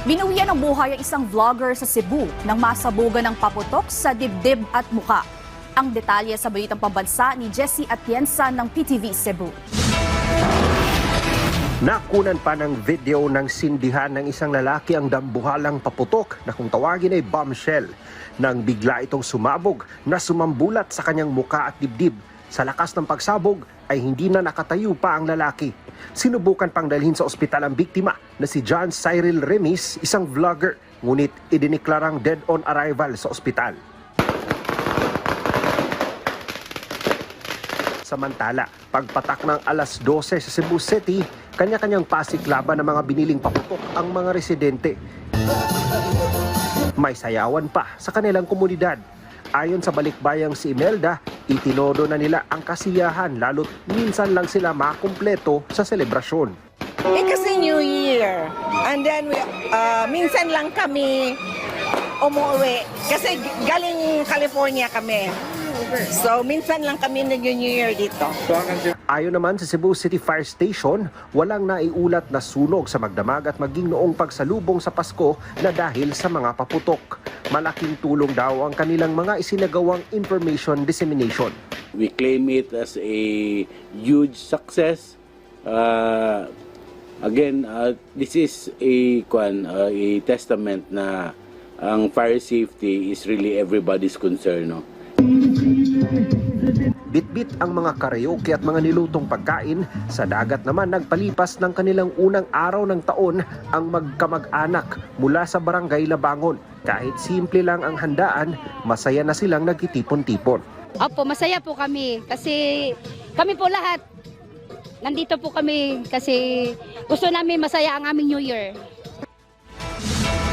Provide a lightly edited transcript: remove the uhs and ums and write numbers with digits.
Binawian ng buhay ang isang vlogger sa Cebu nang masabugan ng paputok sa dibdib at muka. Ang detalye sa balitang pambansa ni Jessie Atienza ng PTV Cebu. Nakunan pa ng video ng sindihan ng isang lalaki ang dambuhalang paputok na kung tawagin ay bombshell nang bigla itong sumabog na sumambulat sa kanyang muka at dibdib. Sa lakas ng pagsabog ay hindi na nakatayo pa ang lalaki. Sinubukan pang dalhin sa ospital ang biktima na si John Cyril Remis, isang vlogger, ngunit idiniklarang dead on arrival sa ospital. Samantala, pagpatak ng alas 12 sa Cebu City, kanya-kanyang pasiklaban ng mga biniling paputok ang mga residente. May sayawan pa sa kanilang komunidad. Ayon sa balikbayang si Imelda, itinodo na nila ang kasiyahan lalo't minsan lang sila makumpleto sa selebrasyon. Kasi New Year. And then minsan lang kami umuwi kasi galing California kami. So minsan lang kami nag-New Year dito. Ayon naman sa Cebu City Fire Station, walang naiulat na sunog sa magdamag at maging noong pagsalubong sa Pasko na dahil sa mga paputok. Malaking tulong daw ang kanilang mga isinagawang information dissemination. We claim it as a huge success. This is a testament na ang fire safety is really everybody's concern. No? Bitbit ang mga karaoke at mga nilutong pagkain. Sa dagat naman nagpalipas ng kanilang unang araw ng taon ang magkamag-anak mula sa barangay Labangon. Kahit simple lang ang handaan, masaya na silang nagtitipon-tipon. Opo, masaya po kami kasi kami po lahat nandito po kami kasi gusto namin masaya ang aming New Year.